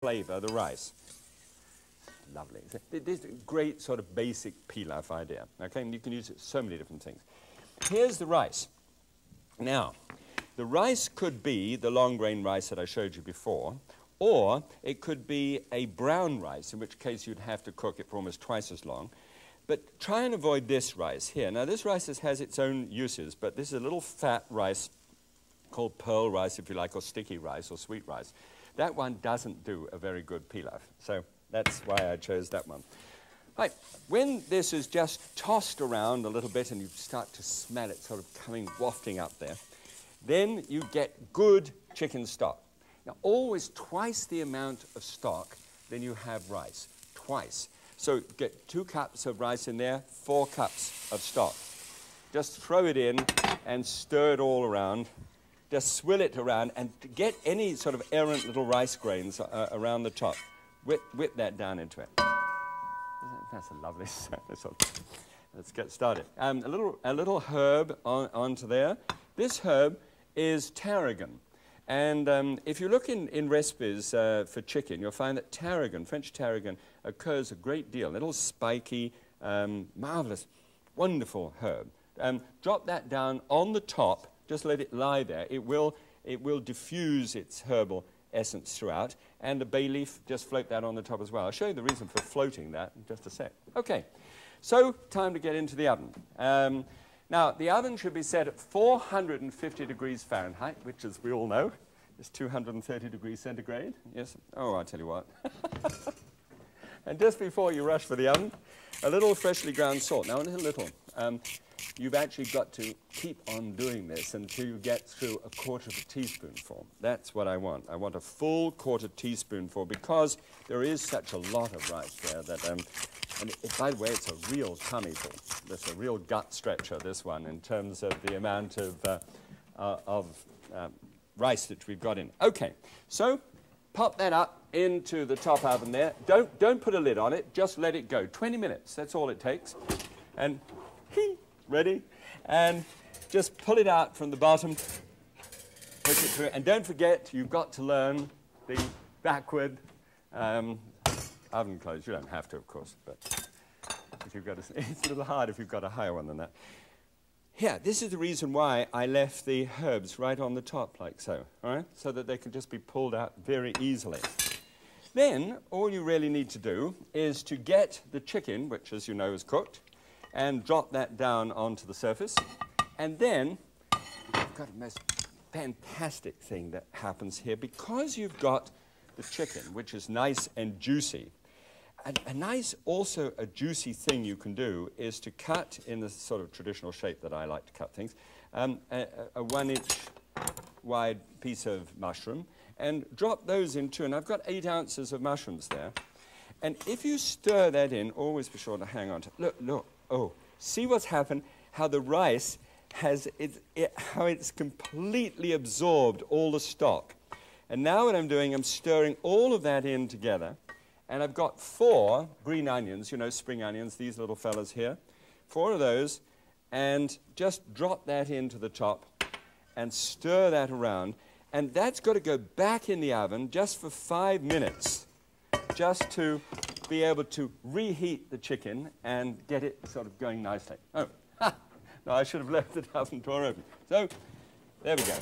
flavor the rice. Lovely. This is a great sort of basic pilaf idea. Okay, and you can use it so many different things. Here's the rice. Now, the rice could be the long grain rice that I showed you before, or it could be a brown rice, in which case you'd have to cook it for almost twice as long. But try and avoid this rice here. Now, this rice has its own uses, but this is a little fat rice called pearl rice, if you like, or sticky rice, or sweet rice. That one doesn't do a very good pilaf, so that's why I chose that one. Right, when this is just tossed around a little bit and you start to smell it sort of coming, wafting up there, then you get good chicken stock. Now, always twice the amount of stock than you have rice, twice. So get 2 cups of rice in there, 4 cups of stock. Just throw it in and stir it all around. Just swill it around and get any sort of errant little rice grains around the top. Whip that down into it. That's a lovely sound. Let's get started. A little herb onto there. This herb is tarragon. And if you look in recipes for chicken, you'll find that tarragon, French tarragon, occurs a great deal. A little spiky, marvelous, wonderful herb. Drop that down on the top. Just let it lie there. It will diffuse its herbal essence throughout. And a bay leaf, just float that on the top as well. I'll show you the reason for floating that in just a sec. Okay, so time to get into the oven. Now, the oven should be set at 450 degrees Fahrenheit, which, as we all know, is 230 degrees centigrade. Yes? Oh, I'll tell you what. And just before you rush for the oven, a little freshly ground salt. Now, a little. You've actually got to keep on doing this until you get through a 1/4 teaspoonful. That's what I want. I want a full 1/4 teaspoonful because there is such a lot of rice there that, and by the way, it's a real tummy full. It's a real gut stretcher, this one, in terms of the amount of rice that we've got in. Okay, so pop that up into the top oven there. Don't put a lid on it. Just let it go. 20 minutes. That's all it takes. And ready? And just pull it out from the bottom. Push it through. And don't forget, you've got to learn the backward oven close. You don't have to, of course, but if you've got it's a little hard if you've got a higher one than that. Here, this is the reason why I left the herbs right on the top, like so, all right? So that they can just be pulled out very easily. Then, all you really need to do is to get the chicken, which, as you know, is cooked, and drop that down onto the surface. And then, you've got a most fantastic thing that happens here. Because you've got the chicken, which is nice and juicy, a juicy thing you can do is to cut in the sort of traditional shape that I like to cut things, a 1-inch wide piece of mushroom, and drop those into, and I've got 8 ounces of mushrooms there. And if you stir that in, always be sure to hang on to it. Look. Oh, see what's happened? How the rice has how it's completely absorbed all the stock. And now what I'm doing, I'm stirring all of that in together. And I've got 4 green onions, you know, spring onions, these little fellas here. 4 of those. And just drop that into the top and stir that around. And that's got to go back in the oven just for 5 minutes, just to be able to reheat the chicken and get it sort of going nicely. Oh, no, I should have left the oven door open. So, there we go,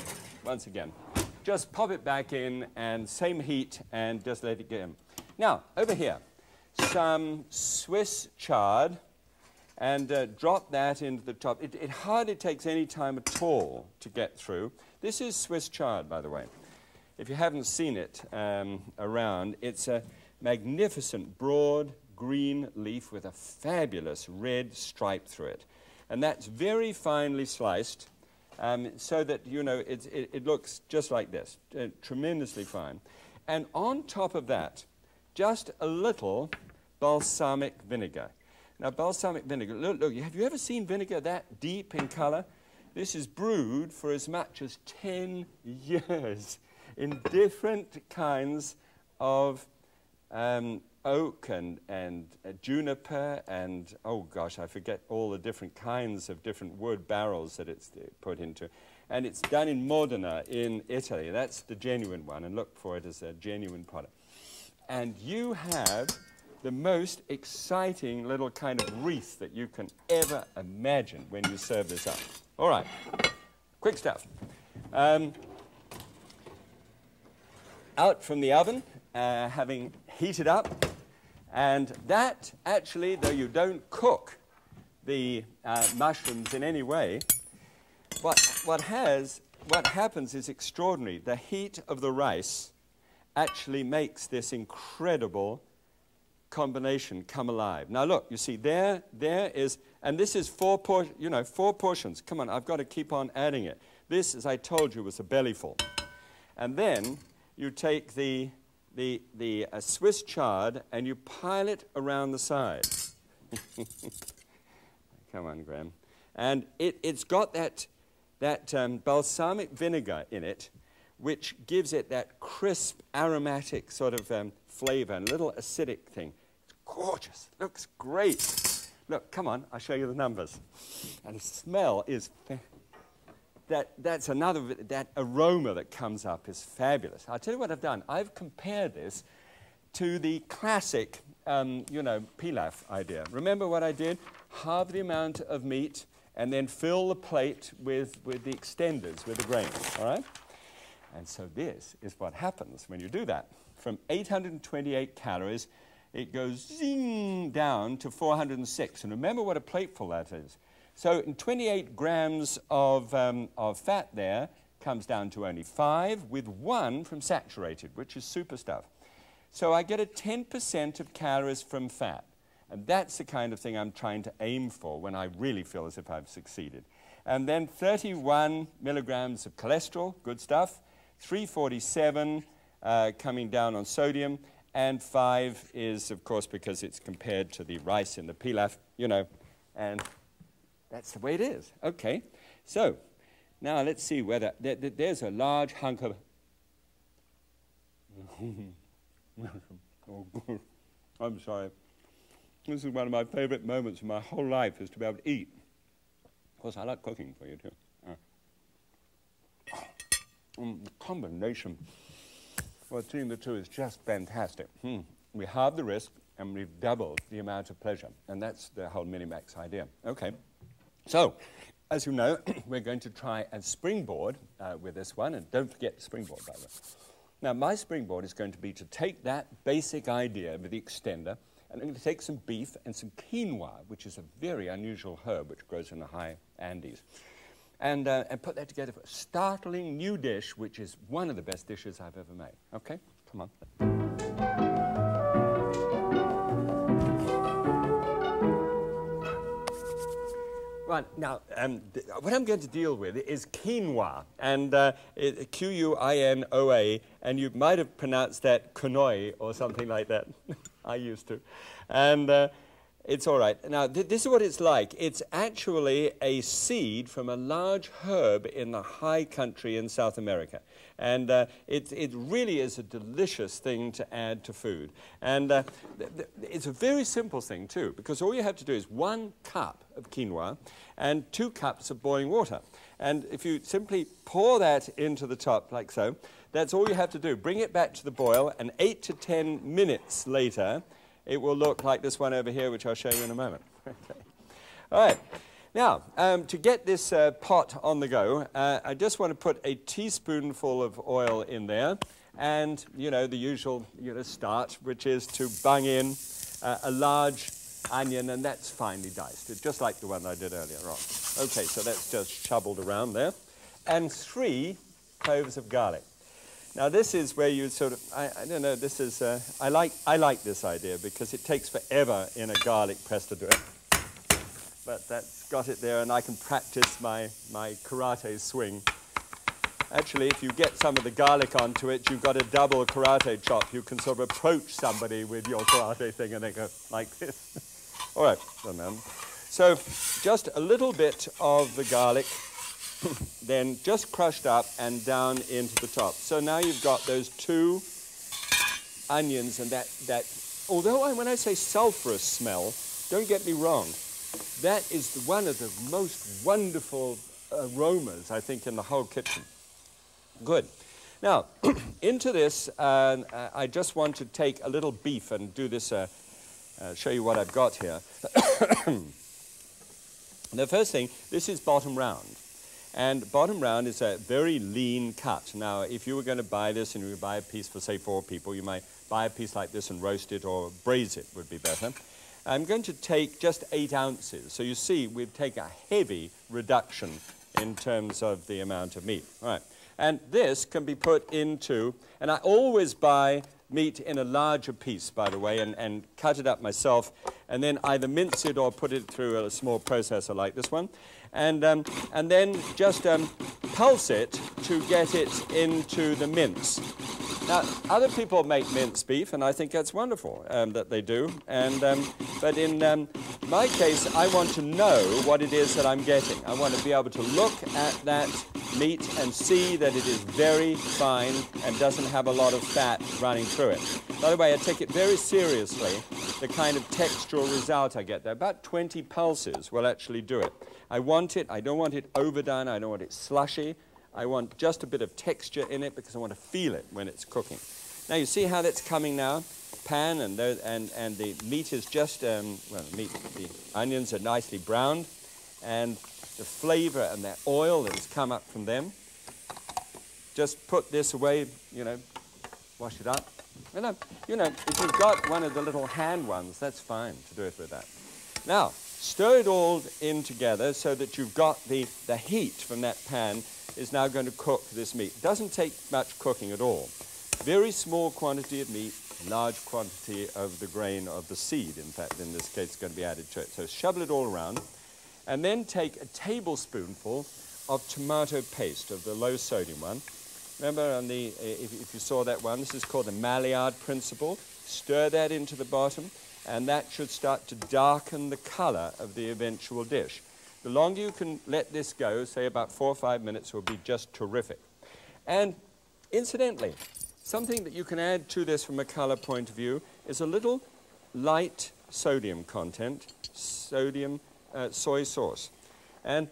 once again. Just pop it back in and same heat and just let it get in. Now, over here, some Swiss chard, and drop that into the top. It hardly takes any time at all to get through. This is Swiss chard, by the way. If you haven't seen it around, it's a magnificent broad green leaf with a fabulous red stripe through it. And that's very finely sliced so that, you know, it looks just like this, tremendously fine. And on top of that, just a little balsamic vinegar. Now, balsamic vinegar, look, have you ever seen vinegar that deep in color? This is brewed for as much as 10 years in different kinds of oak and juniper and, oh gosh, I forget all the different kinds of different wood barrels that it's put into. And it's done in Modena in Italy. That's the genuine one, and look for it as a genuine product. and you have the most exciting little kind of wreath that you can ever imagine when you serve this up. All right, quick stuff. Out from the oven, having heated up, and that actually, though you don't cook the mushrooms in any way, what happens is extraordinary. The heat of the rice actually makes this incredible combination come alive. Now look, you see there is, and this is four portions. Come on, I've got to keep on adding it. This, as I told you, was a bellyful. And then you take the Swiss chard and you pile it around the side. Come on, Graham. And it's got that balsamic vinegar in it, which gives it that crisp, aromatic sort of flavor and a little acidic thing. It's gorgeous. Looks great. Look, come on, I'll show you the numbers. And the smell is, that's another, that aroma that comes up is fabulous. I'll tell you what I've done. I've compared this to the classic, pilaf idea. Remember what I did? Halve the amount of meat and then fill the plate with the extenders, with the grains, all right? And so this is what happens when you do that. From 828 calories, it goes zing down to 406. And remember what a plateful that is. So in 28 grams of fat there comes down to only 5, with 1 from saturated, which is super stuff. So I get a 10% of calories from fat. And that's the kind of thing I'm trying to aim for when I really feel as if I've succeeded. And then 31 milligrams of cholesterol, good stuff. 347 coming down on sodium, and 5 is, of course, because it's compared to the rice in the pilaf, and that's the way it is. Okay, so now let's see whether there's a large hunk of... Oh, I'm sorry. This is one of my favorite moments of my whole life, is to be able to eat. Of course, I like cooking for you, too. The combination between the two is just fantastic. We halve the risk, and we've doubled the amount of pleasure. And that's the whole Minimax idea. Okay. So, as you know, we're going to try and springboard with this one. And don't forget the springboard, by the way. Now, my springboard is going to be to take that basic idea with the extender, and I'm going to take some beef and some quinoa, which is a very unusual herb which grows in the high Andes, and put that together for a startling new dish, which is one of the best dishes I've ever made. Okay? Come on. Right, now, what I'm going to deal with is quinoa, and Q-U-I-N-O-A, and you might have pronounced that quinoa or something like that. I used to. And it's all right. Now, this is what it's like. It's actually a seed from a large herb in the high country in South America. And it really is a delicious thing to add to food. And it's a very simple thing, too, because all you have to do is 1 cup of quinoa and 2 cups of boiling water. And if you simply pour that into the top like so, that's all you have to do. Bring it back to the boil, and 8 to 10 minutes later, it will look like this one over here, which I'll show you in a moment. Okay. All right. Now, to get this pot on the go, I just want to put a teaspoonful of oil in there, and, the usual start, which is to bung in a large onion, and that's finely diced, just like the one I did earlier on. Okay, so that's just shoveled around there. And 3 cloves of garlic. Now, this is where you sort of, I don't know, this is, I like this idea because it takes forever in a garlic press to do it. But that's got it there, and I can practice my karate swing. Actually, if you get some of the garlic onto it, you've got a double karate chop. You can sort of approach somebody with your karate thing, and they go like this. All right, so just a little bit of the garlic, then just crushed up and down into the top. So now you've got those 2 onions, and that although when I say sulfurous smell, don't get me wrong, that is one of the most wonderful aromas, I think, in the whole kitchen. Good. Now, into this, I just want to take a little beef and do this, show you what I've got here. The first thing, this is bottom round. And bottom round is a very lean cut. Now, if you were going to buy this and you would buy a piece for, say, 4 people, you might buy a piece like this and roast it or braise it would be better. I'm going to take just 8 ounces. So you see, we'd take a heavy reduction in terms of the amount of meat. All right. And this can be put into, and I always buy meat in a larger piece, by the way, and cut it up myself, and then either mince it or put it through a small processor like this one, and then just pulse it to get it into the mince. Now, other people make minced beef, and I think that's wonderful that they do. But in my case, I want to know what it is that I'm getting. I want to be able to look at that meat and see that it is very fine and doesn't have a lot of fat running through it. By the way, I take it very seriously, the kind of textural result I get there. About 20 pulses will actually do it. I want it, I don't want it overdone, I don't want it slushy. I want just a bit of texture in it because I want to feel it when it's cooking. Now you see how that's coming now? Pan and the meat is just, the onions are nicely browned, and the flavor and that oil that has come up from them. Just put this away, wash it up. And, if you've got one of the little hand ones, that's fine to do it with that. Now, stir it all in together so that you've got the heat from that pan is now going to cook this meat. It doesn't take much cooking at all. Very small quantity of meat, large quantity of the grain of the seed, in fact, in this case, is going to be added to it. So shovel it all around, and then take a tablespoonful of tomato paste, of the low sodium one. Remember, on the, if you saw that one, this is called the Maillard principle. Stir that into the bottom, and that should start to darken the color of the eventual dish. The longer you can let this go, say about 4 or 5 minutes, will be just terrific. And incidentally, something that you can add to this from a color point of view is a little light sodium content, soy sauce. And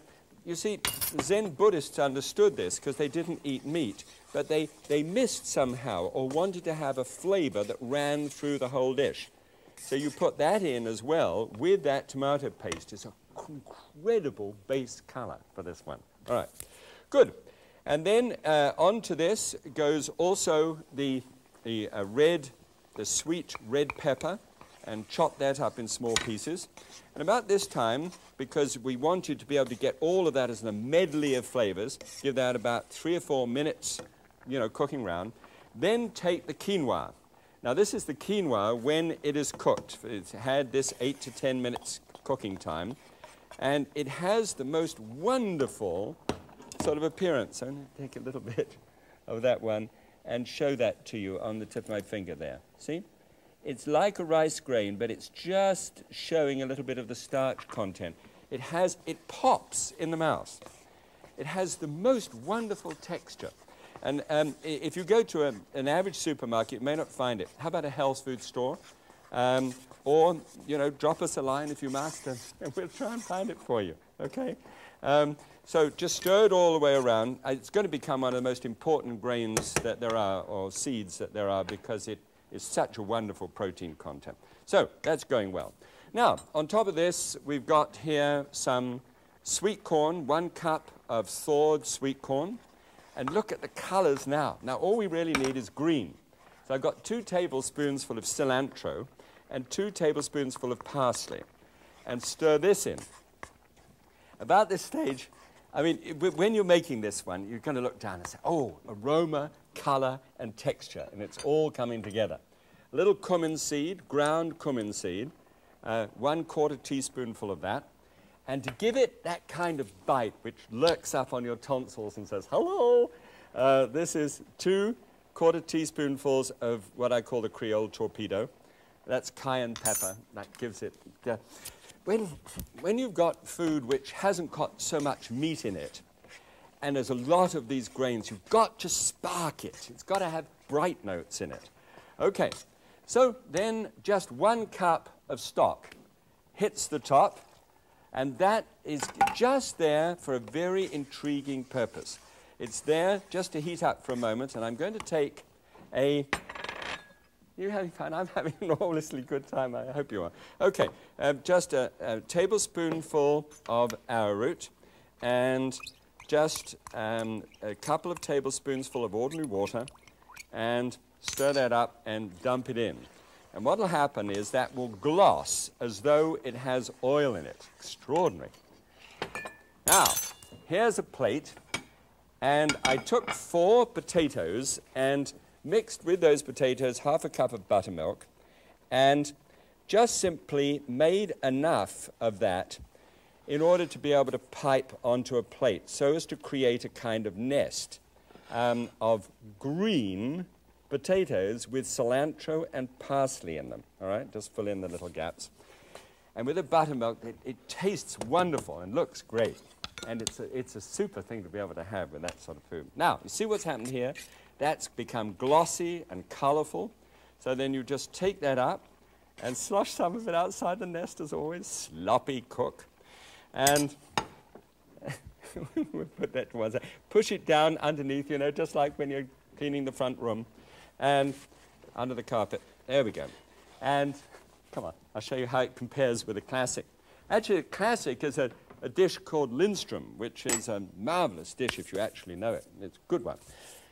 you see, Zen Buddhists understood this because they didn't eat meat, but they missed somehow or wanted to have a flavor that ran through the whole dish. So you put that in as well with that tomato paste. It's an incredible base color for this one. All right, good. And then onto this goes also the sweet red pepper, and chop that up in small pieces. And about this time, because we want you to be able to get all of that as a medley of flavors, give that about 3 or 4 minutes, cooking round. Then take the quinoa. Now this is the quinoa when it is cooked. It's had this 8 to 10 minutes cooking time, and it has the most wonderful sort of appearance. I'm going to take a little bit of that one and show that to you on the tip of my finger there. See? It's like a rice grain, but it's just showing a little bit of the starch content. It pops in the mouth. It has the most wonderful texture. And if you go to an average supermarket, you may not find it. How about a health food store? Or, drop us a line if you must, and we'll try and find it for you, okay? So just stir it all the way around. It's going to become one of the most important grains that there are, or seeds that there are, because it is such a wonderful protein content. So that's going well. Now, on top of this, we've got here some sweet corn, 1 cup of thawed sweet corn. And look at the colors now. Now, all we really need is green. So I've got 2 tablespoons full of cilantro and 2 tablespoons full of parsley. And stir this in. About this stage, I mean, when you're making this one, you're going to look down and say, oh, aroma, color, and texture, and it's all coming together. A little cumin seed, ground cumin seed, 1/4 teaspoonful of that, and to give it that kind of bite which lurks up on your tonsils and says, hello, this is 2/4 teaspoonfuls of what I call the Creole torpedo. That's cayenne pepper. That gives it... When you've got food which hasn't got so much meat in it, and there's a lot of these grains, you've got to spark it. It's got to have bright notes in it. Okay, so then just 1 cup of stock hits the top, and that is just there for a very intriguing purpose. it's there just to heat up for a moment, and I'm going to take a... You having fun? I'm having an enormously good time. I hope you are. Okay, just a tablespoonful of arrowroot and just a couple of tablespoons full of ordinary water, and stir that up and dump it in. And what will happen is that will gloss as though it has oil in it. Extraordinary. Now, here's a plate, and I took 4 potatoes and mixed with those potatoes half a cup of buttermilk, and just simply made enough of that in order to be able to pipe onto a plate so as to create a kind of nest of green potatoes with cilantro and parsley in them. All right, just fill in the little gaps. And with the buttermilk, it tastes wonderful and looks great. And it's a super thing to be able to have with that sort of food. Now, you see what's happened here? That's become glossy and colorful. So then you just take that up and slosh some of it outside the nest, as always. Sloppy cook. And we'll put that to one side. Push it down underneath, you know, just like when you're cleaning the front room. And under the carpet. There we go. And come on, I'll show you how it compares with a classic. Actually, a classic is a dish called Lindstrom, which is a marvelous dish if you actually know it. It's a good one.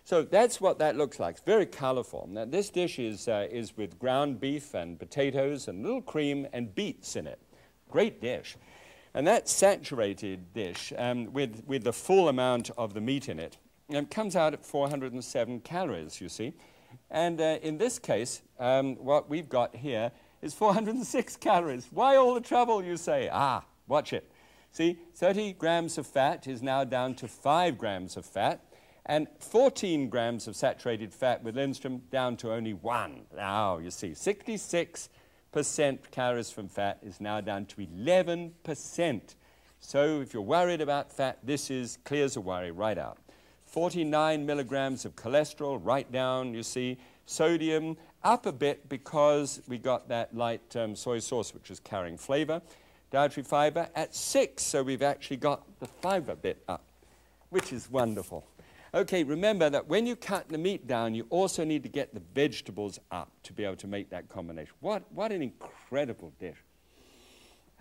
So that's what that looks like. It's very colorful. Now, this dish is with ground beef and potatoes and a little cream and beets in it. Great dish. And that saturated dish with the full amount of the meat in it comes out at 407 calories, you see. And in this case, what we've got here is 406 calories. Why all the trouble, you say? Ah, watch it. See, 30 grams of fat is now down to 5 grams of fat, and 14 grams of saturated fat with Lindstrom down to only 1. Now, you see, 66% calories from fat is now down to 11%. So if you're worried about fat, this clears a worry right out. 49 milligrams of cholesterol, right down, you see. Sodium up a bit because we got that light soy sauce, which is carrying flavor. Dietary fiber at 6, so we've actually got the fiber bit up, which is wonderful. Okay, remember that when you cut the meat down, you also need to get the vegetables up to be able to make that combination. What an incredible dish.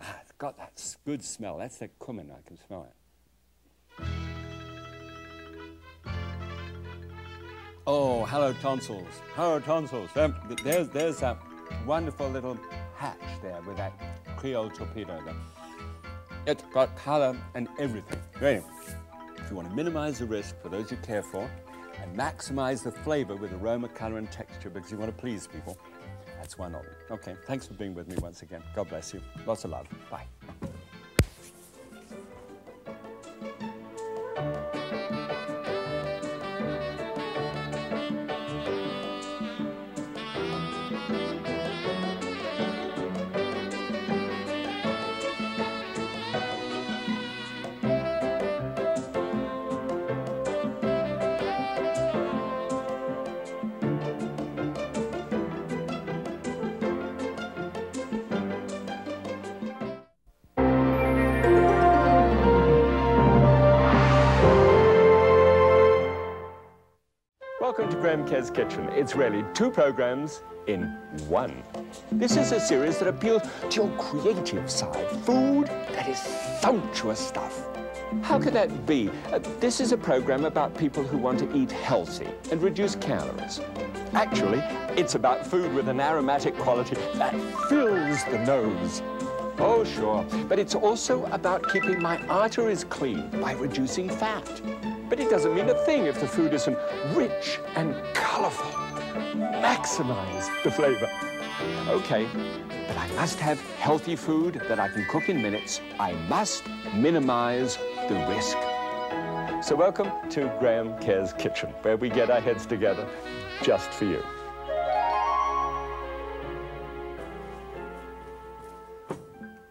Ah, it's got that good smell. That's that cumin, I can smell it. Oh, hello tonsils. Hello tonsils. There's that wonderful little hatch there with that Creole torpedo there. It's got color and everything. Anyway, if you want to minimize the risk for those you care for and maximize the flavor with aroma, color, and texture because you want to please people, that's one of them. Okay, thanks for being with me once again. God bless you. Lots of love. Bye. Welcome to Graham Kerr's Kitchen. It's really 2 programs in 1. This is a series that appeals to your creative side. Food that is sumptuous stuff. How could that be? This is a program about people who want to eat healthy and reduce calories. Actually, it's about food with an aromatic quality that fills the nose. Oh, sure. But it's also about keeping my arteries clean by reducing fat. But it doesn't mean a thing if the food isn't rich and colorful. Maximize the flavor. Okay, but I must have healthy food that I can cook in minutes. I must minimize the risk. So welcome to Graham Kerr's Kitchen, where we get our heads together just for you.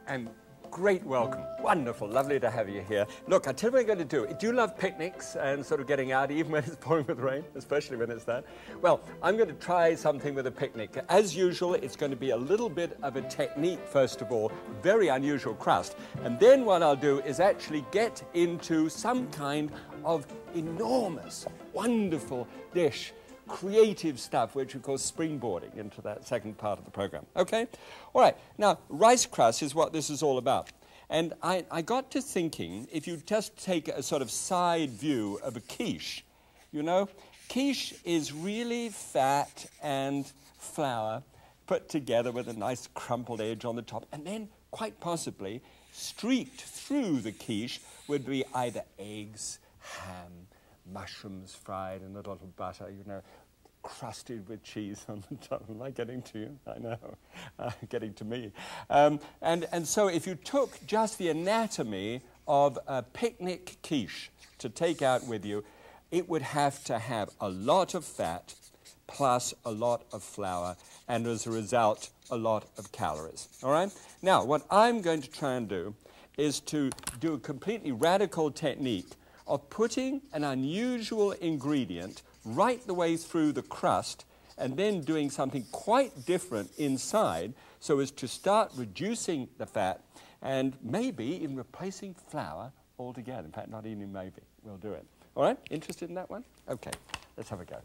And great welcome. Wonderful. Lovely to have you here. Look, I tell you what we're going to do. Do you love picnics and sort of getting out even when it's pouring with rain, especially when it's that? Well, I'm going to try something with a picnic. As usual, it's going to be a little bit of a technique, first of all, very unusual crust. And then what I'll do is actually get into some kind of enormous, wonderful dish, creative stuff, which of course springboarding into that second part of the program. Okay? All right. Now, rice crust is what this is all about. And I got to thinking, if you just take a sort of side view of a quiche, you know, quiche is really fat and flour put together with a nice crumpled edge on the top, and then quite possibly streaked through the quiche would be either eggs, ham, mushrooms fried in a little butter, you know, crusted with cheese on the top. Am I getting to you? I know. Getting to me. And so if you took just the anatomy of a picnic quiche to take out with you, it would have to have a lot of fat plus a lot of flour, and as a result, a lot of calories. All right? Now, what I'm going to try and do is to do a completely radical technique of putting an unusual ingredient right the way through the crust and then doing something quite different inside so as to start reducing the fat and maybe even replacing flour altogether. In fact, not even maybe. We'll do it. All right? Interested in that one? Okay. Let's have a go.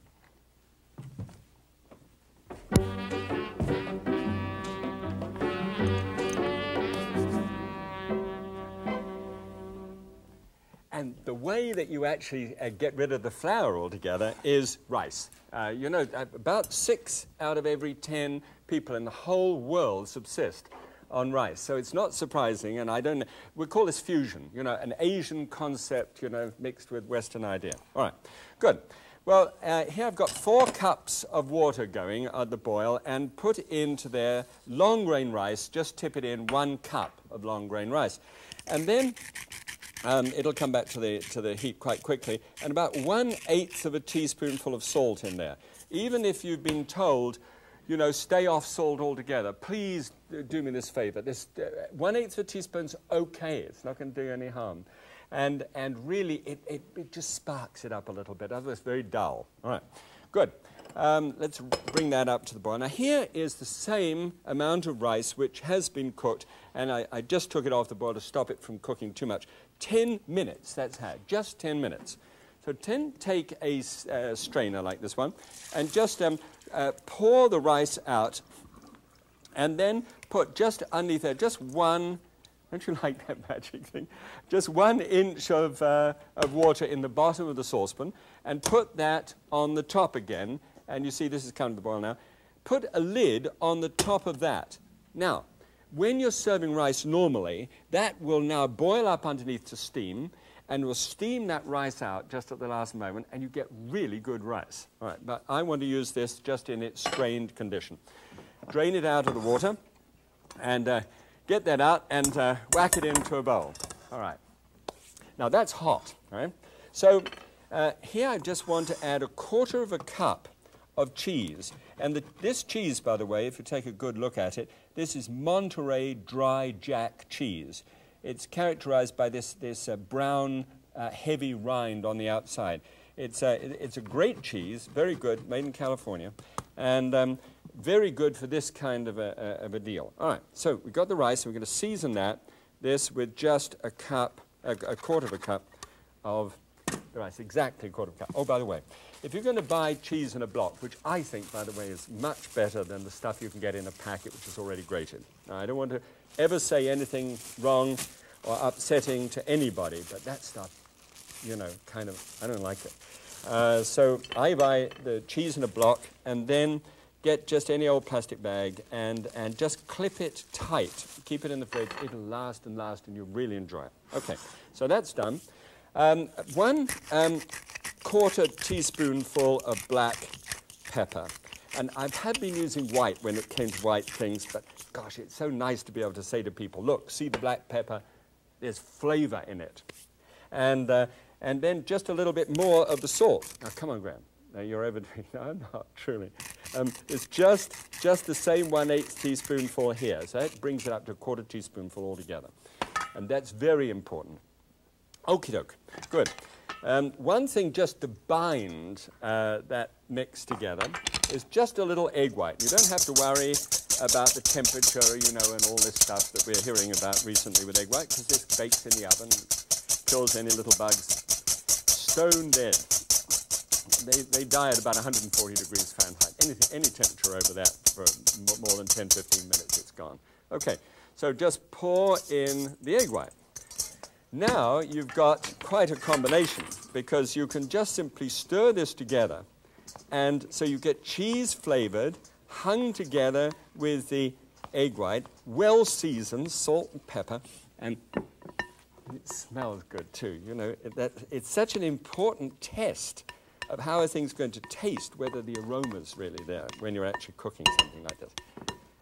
And the way that you actually get rid of the flour altogether is rice. You know, about 6 out of every 10 people in the whole world subsist on rice. So it's not surprising, and I don't know, we call this fusion, you know, an Asian concept, you know, mixed with Western idea. All right, good. Well, here I've got 4 cups of water going at the boil, and put into there long grain rice, just tip it in 1 cup of long grain rice. And then it'll come back to the heat quite quickly, and about 1/8 of a teaspoonful of salt in there. Even if you've been told, you know, stay off salt altogether, please do me this favor. This 1/8 of a teaspoon's okay. It's not going to do any harm. And really, it just sparks it up a little bit. Otherwise, it's very dull. All right, good. Let's bring that up to the boil. Now, here is the same amount of rice which has been cooked, and I just took it off the boil to stop it from cooking too much. 10 minutes that's had, just 10 minutes. So take a strainer like this one, and just pour the rice out, and then put just underneath there, just one, don't you like that magic thing? Just 1 inch of water in the bottom of the saucepan, and put that on the top again, and you see this is coming to the boil now. Put a lid on the top of that. Now, when you're serving rice normally, that will now boil up underneath to steam, and will steam that rice out just at the last moment, and you get really good rice. All right, but I want to use this just in its strained condition. Drain it out of the water, and get that out, and whack it into a bowl. All right. Now, that's hot, all right? So here I just want to add 1/4 cup of cheese. And this cheese, by the way, if you take a good look at it, this is Monterey Dry Jack cheese. It's characterized by this brown, heavy rind on the outside. It's a great cheese, very good, made in California, and very good for this kind of a deal. All right, so we've got the rice, and we're going to season this with just a 1/4 cup of the rice, exactly 1/4 cup. Oh, by the way, if you're going to buy cheese in a block, which I think, by the way, is much better than the stuff you can get in a packet, which is already grated. Now, I don't want to ever say anything wrong or upsetting to anybody, but that stuff, you know, kind of, I don't like it. So I buy the cheese in a block, and then get just any old plastic bag and just clip it tight. Keep it in the fridge. It'll last and last, and you'll really enjoy it. Okay, so that's done. 1/4 teaspoonful of black pepper. And I have been using white when it came to white things, but gosh, it's so nice to be able to say to people, look, see the black pepper? There's flavor in it. And then just a little bit more of the salt. Now, come on, Graham. Now, you're overdoing it. No, I'm not, truly. It's just the same 1/8 teaspoonful here. So that brings it up to 1/4 teaspoonful altogether. And that's very important. Okie doke. Good. One thing just to bind that mix together is just a little egg white. You don't have to worry about the temperature, you know, and all this stuff that we're hearing about recently with egg white, because this bakes in the oven, kills any little bugs. stone dead. They die at about 140 degrees Fahrenheit. Any temperature over that for more than 10, 15 minutes, it's gone. Okay, so just pour in the egg white. Now you've got quite a combination because you can just simply stir this together, and so you get cheese flavored, hung together with the egg white, well seasoned, salt and pepper, and it smells good too. You know, it's such an important test of how a thing's going to taste, whether the aroma's really there when you're actually cooking something like this.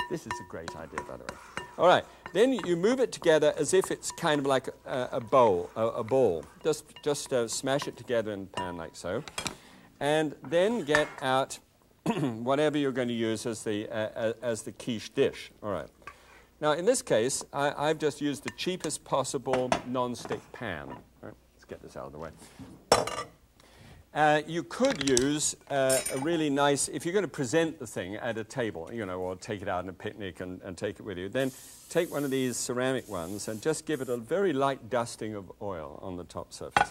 This is a great idea, by the way. All right, then you move it together as if it's kind of like a ball. Just smash it together in the pan like so, and then get out whatever you're going to use as the quiche dish. All right. Now, in this case, I've just used the cheapest possible non-stick pan. All right, let's get this out of the way. You could use a really nice, if you're going to present the thing at a table, you know, or take it out on a picnic and take it with you, then take one of these ceramic ones and just give it a very light dusting of oil on the top surface.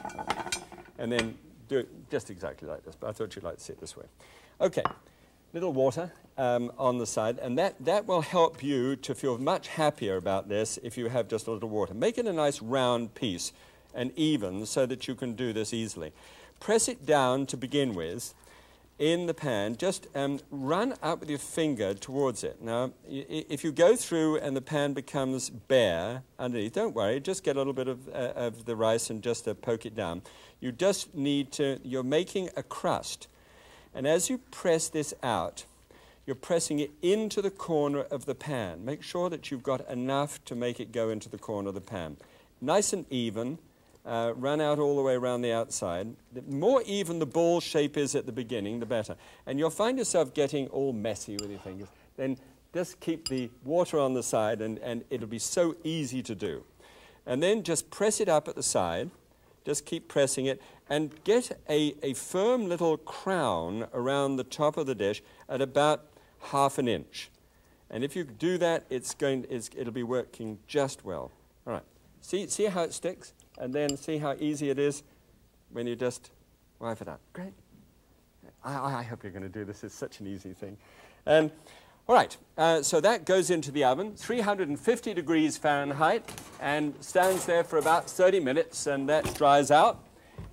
And then do it just exactly like this, but I thought you'd like to see it this way. Okay, little water on the side, and that will help you to feel much happier about this if you have just a little water. Make it a nice round piece and even so that you can do this easily. Press it down to begin with in the pan. Just run up with your finger towards it. Now, if you go through and the pan becomes bare underneath, don't worry. Just get a little bit of the rice and just poke it down. You just need to, you're making a crust. And as you press this out, you're pressing it into the corner of the pan. Make sure that you've got enough to make it go into the corner of the pan. Nice and even. Run out all the way around the outside. The more even the ball shape is at the beginning, the better. And you'll find yourself getting all messy with your fingers. Then just keep the water on the side, and it'll be so easy to do. And then just press it up at the side. Just keep pressing it, and get a firm little crown around the top of the dish at about ½ an inch. And if you do that, it'll be working just well. All right. See how it sticks? And then see how easy it is when you just wipe it up. Great. I hope you're going to do this. It's such an easy thing. And all right, so that goes into the oven, 350 degrees Fahrenheit, and stands there for about 30 minutes, and that dries out.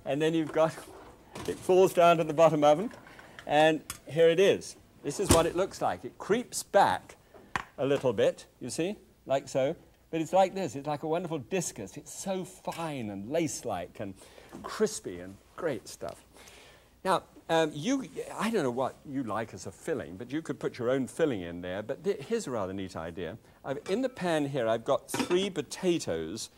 And then you've got, it falls down to the bottom oven, and here it is. This is what it looks like. It creeps back a little bit, you see, like so. But it's like this. It's like a wonderful discus. It's so fine and lace-like and crispy and great stuff. Now, I don't know what you like as a filling, but you could put your own filling in there. But here's a rather neat idea. In the pan here, I've got 3 potatoes,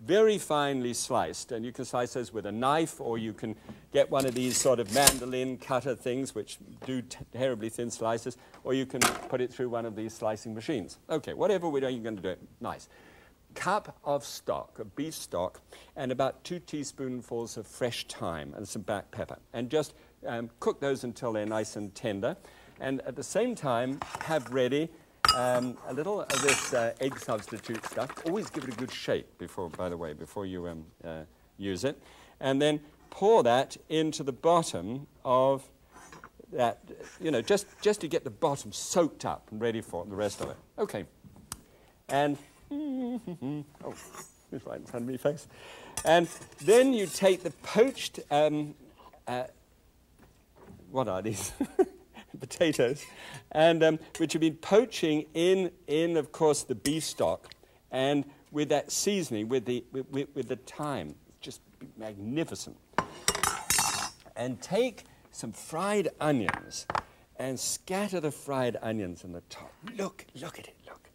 very finely sliced. And you can slice those with a knife, or you can get one of these sort of mandolin cutter things, which do terribly thin slices, or you can put it through one of these slicing machines. Okay, whatever way you're going to do it, nice. Cup of stock, of beef stock, and about 2 teaspoonfuls of fresh thyme and some black pepper. And just cook those until they're nice and tender. And at the same time, have ready a little of this egg substitute stuff. Always give it a good shake before, by the way, before you use it. And then pour that into the bottom of that, you know, just to get the bottom soaked up and ready for the rest of it. Okay. And, oh, it's right in front of me, folks. And then you take the poached, what are these? Potatoes, and which have been poaching in, of course, the beef stock, and with that seasoning, with the thyme, just magnificent. And take some fried onions, and scatter the fried onions on the top. Look at it, look.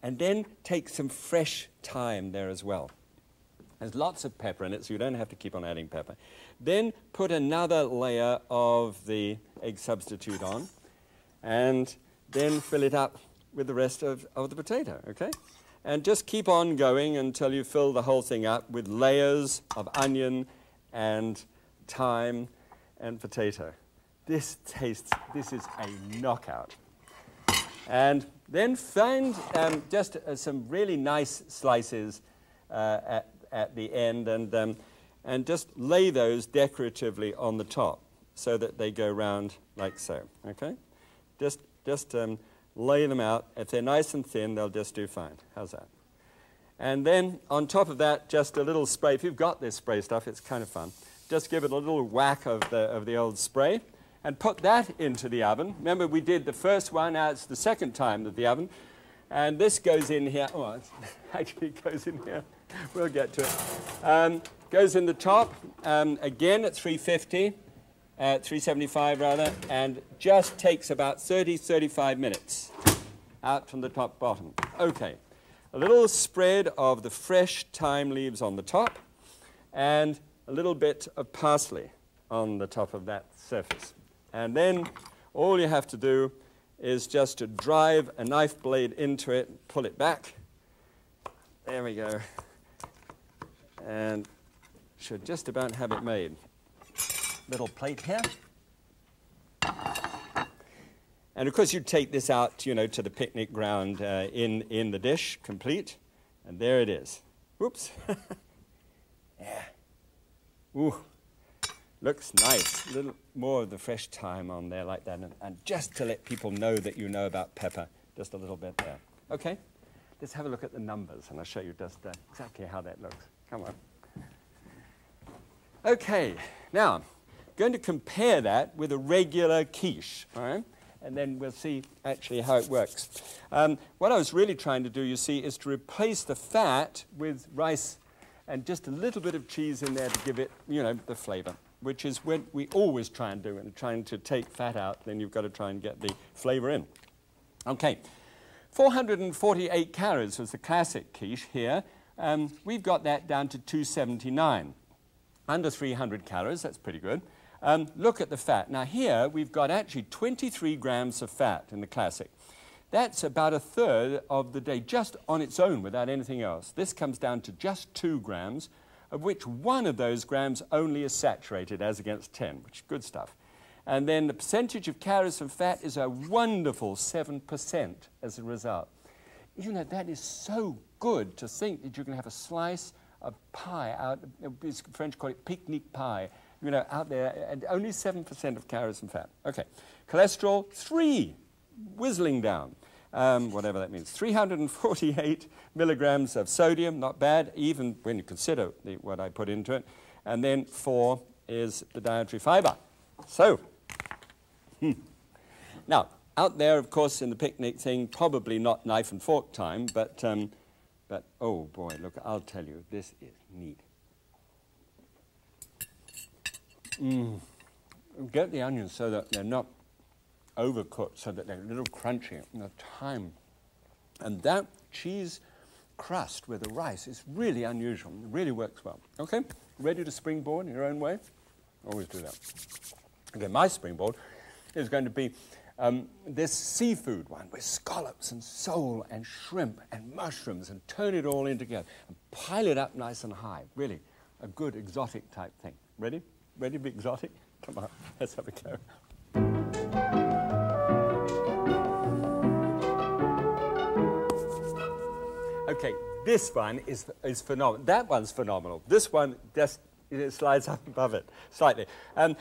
And then take some fresh thyme there as well. There's lots of pepper in it, so you don't have to keep on adding pepper. Then put another layer of the egg substitute on, and then fill it up with the rest of the potato, okay? And just keep on going until you fill the whole thing up with layers of onion and thyme and potato. This is a knockout. And then find just some really nice slices at the end, and just lay those decoratively on the top so that they go round like so, okay? Just lay them out. If they're nice and thin, they'll just do fine. How's that? And then on top of that, just a little spray. If you've got this spray stuff, it's kind of fun. Just give it a little whack of the old spray and put that into the oven. Remember, we did the first one. Now it's the second time that the oven. And this goes in here. Oh, it actually goes in here. We'll get to it. Goes in the top, again at 350, 375 rather, and just takes about 35 minutes out from the top bottom. Okay, a little spread of the fresh thyme leaves on the top, and a little bit of parsley on the top of that surface. And then all you have to do is just to drive a knife blade into it, pull it back. There we go. And should just about have it made. Little plate here. And of course you take this out, you know, to the picnic ground in the dish, complete. And there it is. Whoops. Yeah. Ooh. Looks nice. A little more of the fresh thyme on there like that. And just to let people know that you know about pepper, just a little bit there. Okay, let's have a look at the numbers, and I'll show you just exactly how that looks. Come on. Okay, now, I'm going to compare that with a regular quiche, all right? And then we'll see actually how it works. What I was really trying to do, you see, is to replace the fat with rice and just a little bit of cheese in there to give it, you know, the flavor, which is what we always try and do. And trying to take fat out, then you've got to try and get the flavor in. Okay, 448 calories was the classic quiche here. We've got that down to 279. Under 300 calories, that's pretty good. Look at the fat. Now here, we've got actually 23 grams of fat in the classic. That's about a third of the day, just on its own, without anything else. This comes down to just 2 grams, of which 1 of those grams only is saturated, as against 10, which is good stuff. And then the percentage of calories from fat is a wonderful 7% as a result. You know, that is so good to think that you can have a slice of pie out, French call it picnic pie, you know, out there, and only 7% of calories from fat. Okay, cholesterol, 3, whistling down. Whatever that means. 348 milligrams of sodium, not bad, even when you consider what I put into it. And then 4 is the dietary fiber. So, now, out there, of course, in the picnic thing, probably not knife and fork time, but oh boy, look, I'll tell you, this is neat. Get the onions so that they're not overcooked, so that they're a little crunchy and the thyme. And that cheese crust with the rice is really unusual. It really works well. Okay, ready to springboard in your own way? Always do that. Okay, my springboard is going to be this seafood one with scallops and sole and shrimp and mushrooms, and turn it all in together and pile it up nice and high. Really, a good exotic type thing. Ready? Ready to be exotic? Come on, let's have a go. Okay, this one is phenomenal. That one's phenomenal. This one just slides up above it slightly.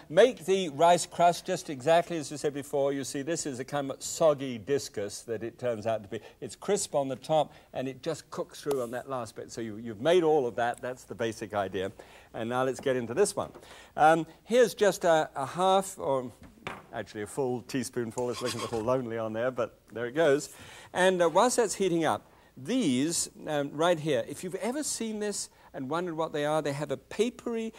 Make the rice crust just exactly as you said before. You see, this is a kind of soggy discus that it turns out to be. It's crisp on the top, and it just cooks through on that last bit. So you've made all of that. That's the basic idea. And now let's get into this one. Here's just a half, or actually a full teaspoonful. It's looking a little lonely on there, but there it goes. And whilst that's heating up, these right here, if you've ever seen this and wondered what they are, they have a papery,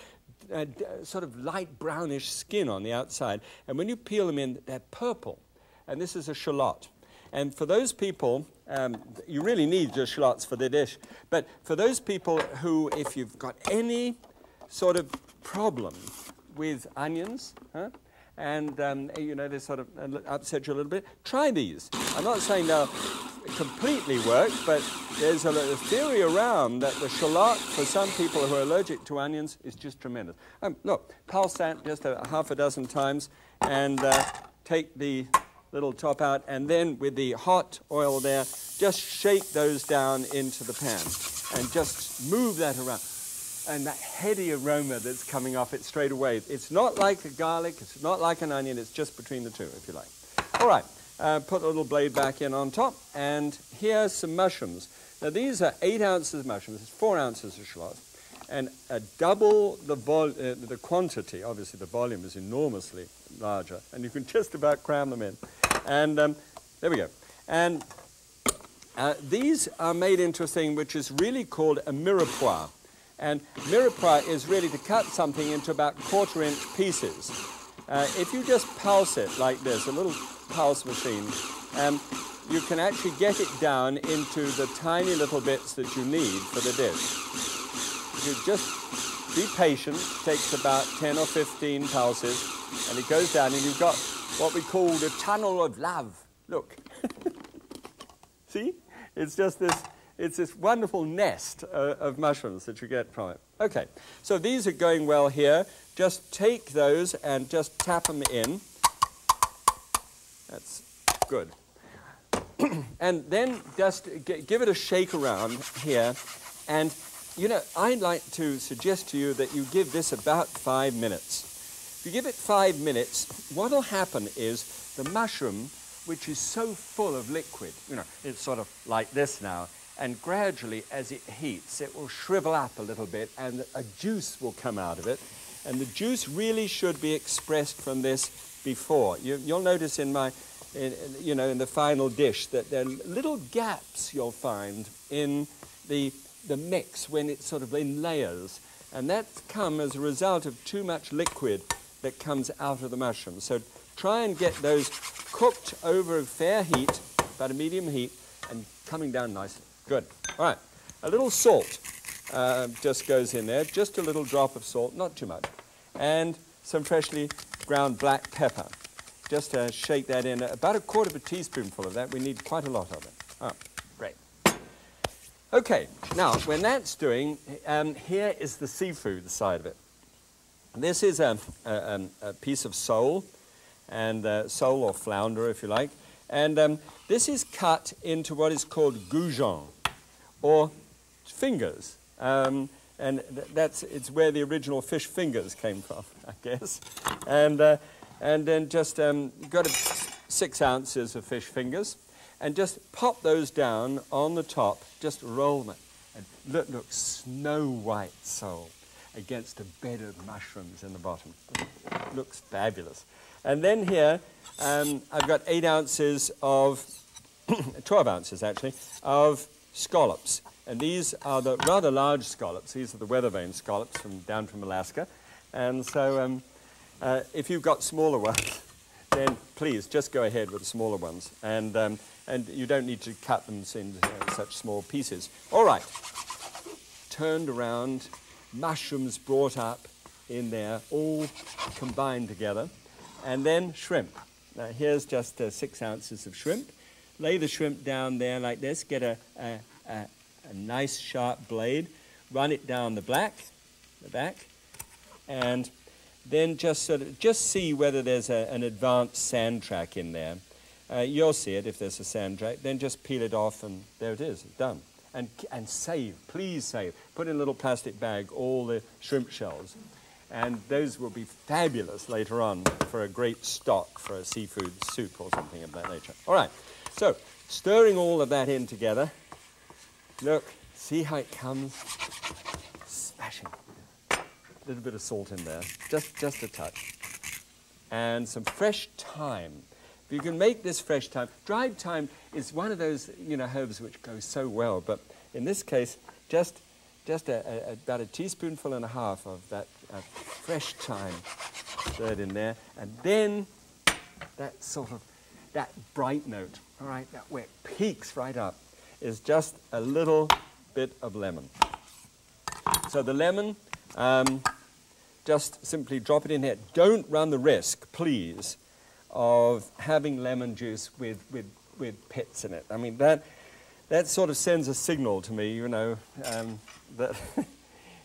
sort of light brownish skin on the outside. And when you peel them in, they're purple. And this is a shallot. And for those people, you really need your shallots for the dish. But for those people who, if you've got any sort of problem with onions, and you know, they sort of upset you a little bit, try these. I'm not saying they'll completely work, but there's a theory around that the shallot, for some people who are allergic to onions, is just tremendous. Look, pulse that just a half a dozen times, and take the little top out, and then with the hot oil there, just shake those down into the pan, and just move that around. and that heady aroma that's coming off it straight away. It's not like a garlic, it's not like an onion, it's just between the two, if you like. All right, put a little blade back in on top, and here's some mushrooms. Now these are 8 ounces of mushrooms, it's 4 ounces of shallots, and double the quantity. Obviously the volume is enormously larger, and you can just about cram them in. And there we go. And these are made into a thing which is really called a mirepoix. And mirepoix is really to cut something into about 1/4-inch pieces. If you just pulse it like this, a little pulse machine, you can actually get it down into the tiny little bits that you need for the dish. You just be patient, it takes about 10 or 15 pulses, and it goes down, and you've got what we call the tunnel of love. Look. See? It's just this wonderful nest of mushrooms that you get from it. Okay, so these are going well here. Just take those and just tap them in. That's good. And then just give it a shake around here. And, you know, I'd like to suggest to you that you give this about 5 minutes. If you give it 5 minutes, what will happen is the mushroom, which is so full of liquid, you know, it's sort of like this now, and gradually as it heats, it will shrivel up a little bit and a juice will come out of it. And the juice really should be expressed from this before. You'll notice in the final dish that there are little gaps you'll find in the mix when it's sort of in layers. And that's come as a result of too much liquid that comes out of the mushroom. So try and get those cooked over a fair heat, about a medium heat, and coming down nicely. Good. All right. A little salt just goes in there, just a little drop of salt, not too much, and some freshly ground black pepper. Just shake that in, about 1/4 teaspoonful of that. We need quite a lot of it. Oh, great. Okay, now when that's doing, here is the seafood side of it. This is a piece of sole, and sole or flounder if you like, and this is cut into what is called goujons, or fingers. And it's where the original fish fingers came from, I guess. And then just got 6 ounces of fish fingers, and just pop those down on the top. Just roll them, and look, snow white sole against a bed of mushrooms in the bottom. Looks fabulous. And then here, I've got 8 ounces of 12 ounces actually of scallops. And these are the rather large scallops. These are the weather vane scallops down from Alaska. And so if you've got smaller ones, then please just go ahead with the smaller ones. And you don't need to cut them into such small pieces. All right. Turned around, mushrooms brought up in there, all combined together. And then shrimp. Now here's just 6 ounces of shrimp. Lay the shrimp down there like this. Get a nice sharp blade. Run it down the back, and then just see whether there's an advanced sand track in there. You'll see it if there's a sand track. Then just peel it off, and there it is. It's done. And save, please save. Put in a little plastic bag all the shrimp shells. And those will be fabulous later on for a great stock for a seafood soup or something of that nature. All right, so stirring all of that in together. Look, see how it comes? Smashing. A little bit of salt in there, just a touch. And some fresh thyme. If you can make this fresh thyme, dried thyme is one of those, herbs which goes so well, but in this case, just about 1.5 teaspoons of that fresh thyme stirred in there, and then that bright note, all right, where it peaks right up, is just a little bit of lemon. So the lemon, just simply drop it in here. Don't run the risk, please, of having lemon juice with pits in it. I mean, that sort of sends a signal to me, that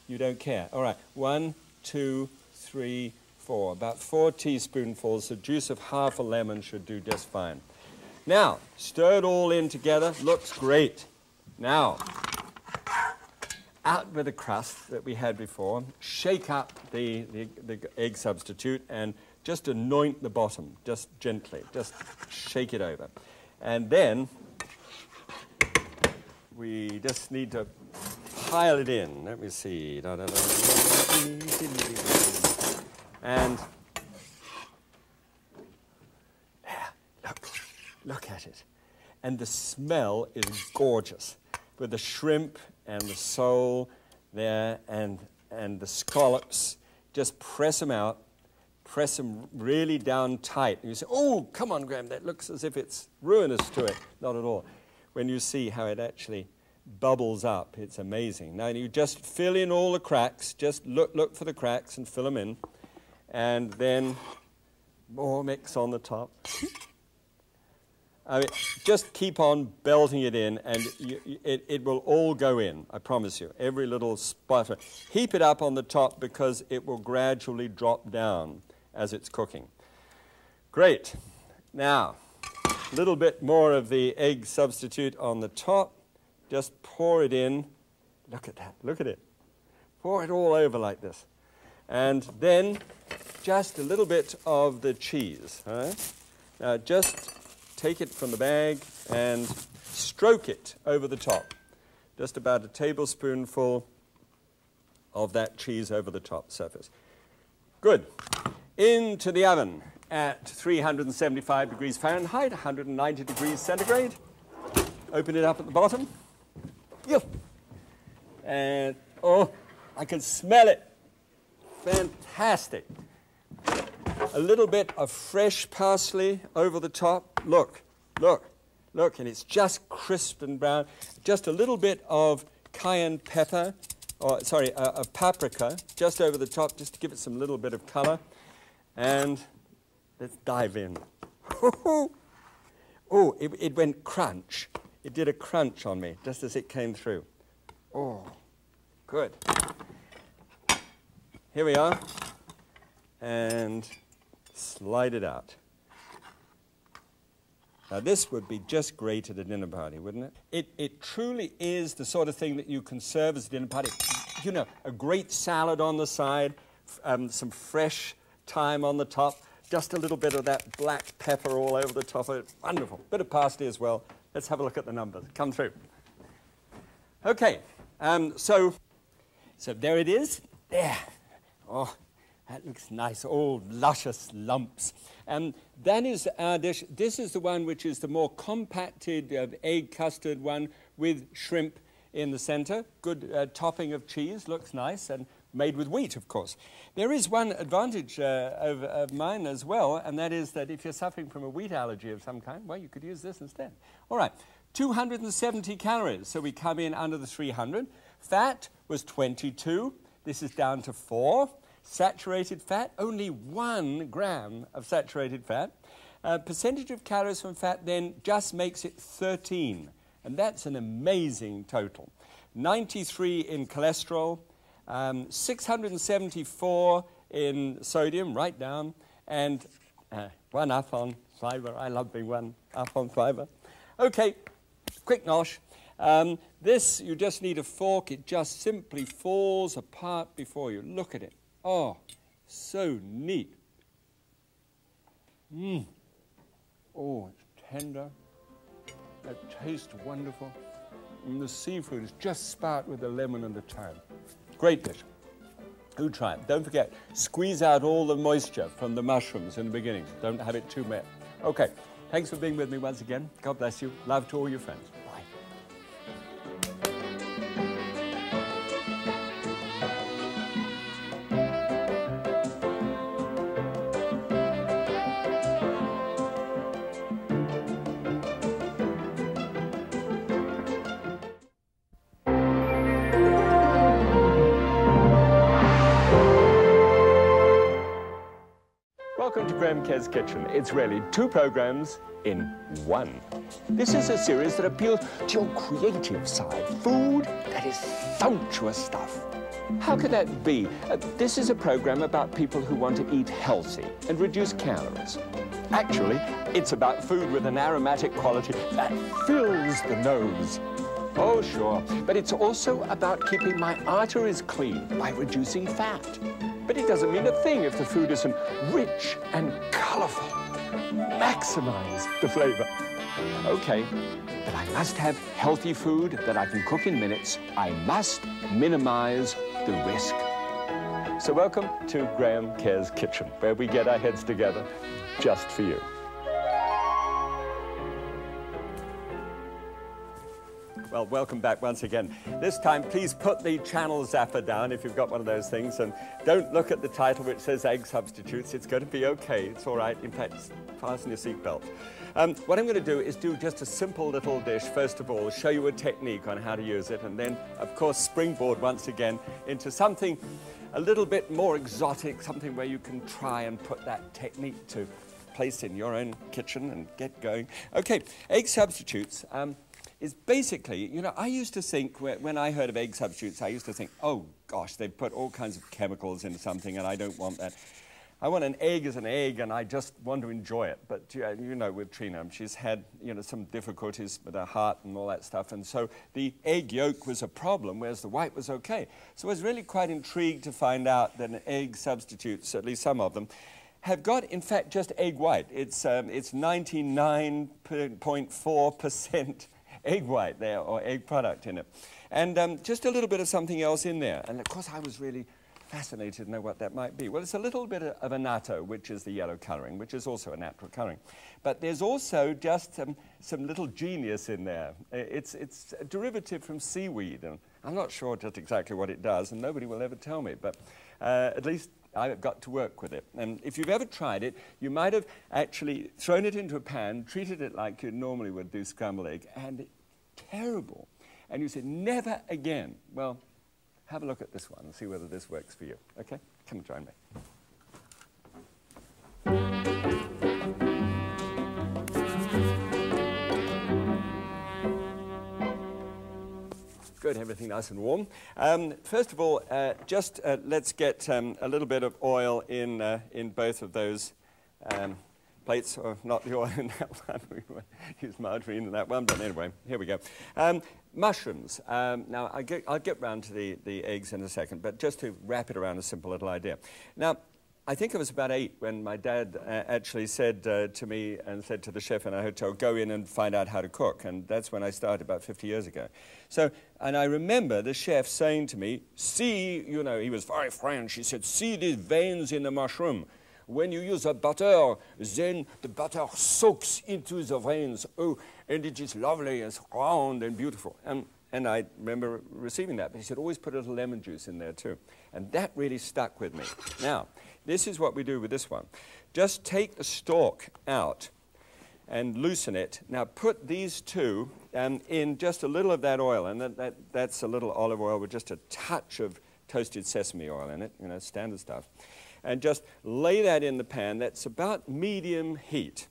you don't care. All right, 1, 2, 3, 4. About 4 teaspoonfuls. The juice of half a lemon should do just fine. Now, stir it all in together. Looks great. Now, out with the crust that we had before, shake up the egg substitute, and just anoint the bottom, just gently, just shake it over. And then we just need to pile it in. Let me see. And there, look at it. And the smell is gorgeous, with the shrimp and the sole there and the scallops. Just press them out, press them really down tight. And you say, oh, come on, Graham, that looks as if it's ruinous to it. Not at all. When you see how it actually bubbles up, it's amazing. Now you just fill in all the cracks, just look for the cracks and fill them in, and then more mix on the top. I mean, just keep on belting it in, and it will all go in, I promise you, every little spot. Heap it up on the top because it will gradually drop down as it's cooking. Great. Now, a little bit more of the egg substitute on the top. Just pour it in. Look at that. Look at it. Pour it all over like this. And then just a little bit of the cheese. All right? Now, just take it from the bag and stroke it over the top. Just about a tablespoonful of that cheese over the top surface. Good. Into the oven at 375 degrees Fahrenheit, 190 degrees centigrade. Open it up at the bottom. Yep. And, oh, I can smell it. Fantastic. A little bit of fresh parsley over the top. Look, look, look, and it's just crisp and brown. Just a little bit of cayenne pepper, or sorry, of paprika, just over the top, just to give it some little bit of color. And let's dive in. Oh, it went crunch. It did a crunch on me, just as it came through. Oh, good. Here we are. And slide it out. Now, this would be just great at a dinner party, wouldn't it? It truly is the sort of thing that you can serve as a dinner party. You know, a great salad on the side, some fresh thyme on the top, just a little bit of that black pepper all over the top of it. Wonderful. Bit of parsley as well. Let's have a look at the numbers. Come through. Okay, so there it is. There. Oh, that looks nice. All luscious lumps. And that is our dish. This is the one which is the more compacted egg custard one with shrimp in the center. Good topping of cheese. Looks nice. And made with wheat, of course. There is one advantage of mine as well, and that is that if you're suffering from a wheat allergy of some kind, well, you could use this instead. All right, 270 calories, so we come in under the 300. Fat was 22. This is down to 4. Saturated fat, only 1 gram of saturated fat. Percentage of calories from fat then just makes it 13, and that's an amazing total. 93 in cholesterol, 674 in sodium, right down, and 1 up on fiber. I love being 1 up on fiber. Okay, quick nosh. This, you just need a fork. It just simply falls apart before you. Look at it. Oh, so neat. Oh, it's tender. It tastes wonderful. And the seafood is just spout with the lemon and the thyme. Great dish. Do try it. Don't forget, squeeze out all the moisture from the mushrooms in the beginning. Don't have it too wet. Okay, thanks for being with me once again. God bless you. Love to all your friends. Bye. Welcome to Graham Kerr's Kitchen. It's really 2 programs in 1. This is a series that appeals to your creative side. Food that is sumptuous stuff. How could that be? This is a program about people who want to eat healthy and reduce calories. Actually, it's about food with an aromatic quality that fills the nose. Oh, sure. But it's also about keeping my arteries clean by reducing fat. But it doesn't mean a thing if the food isn't rich and colorful. Maximize the flavor. Okay, but I must have healthy food that I can cook in minutes. I must minimize the risk. So welcome to Graham Care's Kitchen, where we get our heads together just for you. Well, welcome back once again. This time, please put the channel zapper down if you've got one of those things, and don't look at the title which says egg substitutes. It's going to be okay. It's all right. In fact, fasten your seatbelt. What I'm going to do is do just a simple little dish, first of all, show you a technique on how to use it, and then, of course, springboard once again into something a little bit more exotic, something where you can try and put that technique to place in your own kitchen and get going. Okay, egg substitutes. Is basically, you know, I used to think, when I heard of egg substitutes, I used to think, oh gosh, they've put all kinds of chemicals into something and I don't want that. I want an egg as an egg and I just want to enjoy it. But you know, with Trina, she's had, you know, some difficulties with her heart and all that stuff. And so the egg yolk was a problem, whereas the white was okay. So I was really quite intrigued to find out that an egg substitutes, at least some of them, have got, in fact, just egg white. It's 99.4% egg white there, or egg product in it. And just a little bit of something else in there. And of course, I was really fascinated to know what that might be. Well, it's a little bit of annatto, which is the yellow coloring, which is also a natural coloring. But there's also just some little genius in there. It's a derivative from seaweed, and I'm not sure just exactly what it does, and nobody will ever tell me, but at least I've got to work with it. And if you've ever tried it, you might have actually thrown it into a pan, treated it like you normally would do scrambled egg, and terrible. And you said, never again. Well, have a look at this one and see whether this works for you. Okay? Come and join me. Good, everything nice and warm. First of all, let's get a little bit of oil in both of those plates, or not the oil in that one. We use margarine in that one, but anyway, here we go. Mushrooms. Now, I'll get round to the eggs in a second, but just to wrap it around a simple little idea. Now, I think I was about 8 when my dad actually said to me and said to the chef in our hotel, go in and find out how to cook. And that's when I started about 50 years ago. So, and I remember the chef saying to me, see, you know, he was very French. He said, see these veins in the mushroom. When you use a butter, then the butter soaks into the veins. Oh, and it is lovely and round and beautiful. And I remember receiving that. But he said, always put a little lemon juice in there too. And that really stuck with me. Now, this is what we do with this one. Just take the stalk out and loosen it. Now put these two in just a little of that oil. And that's a little olive oil with just a touch of toasted sesame oil in it, you know, standard stuff. And just lay that in the pan. That's about medium heat.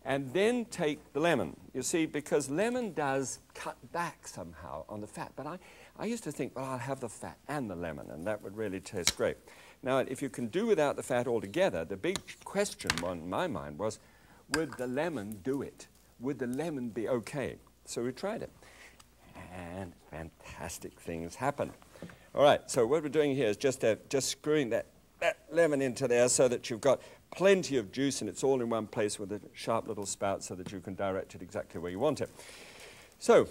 And then take the lemon. You see, because lemon does cut back somehow on the fat. But I used to think, well, I'll have the fat and the lemon, and that would really taste great. Now, if you can do without the fat altogether, the big question on my mind was, would the lemon do it? Would the lemon be okay? So we tried it. And fantastic things happened. All right, so what we're doing here is just screwing that lemon into there so that you've got plenty of juice and it's all in one place with a sharp little spout so that you can direct it exactly where you want it. So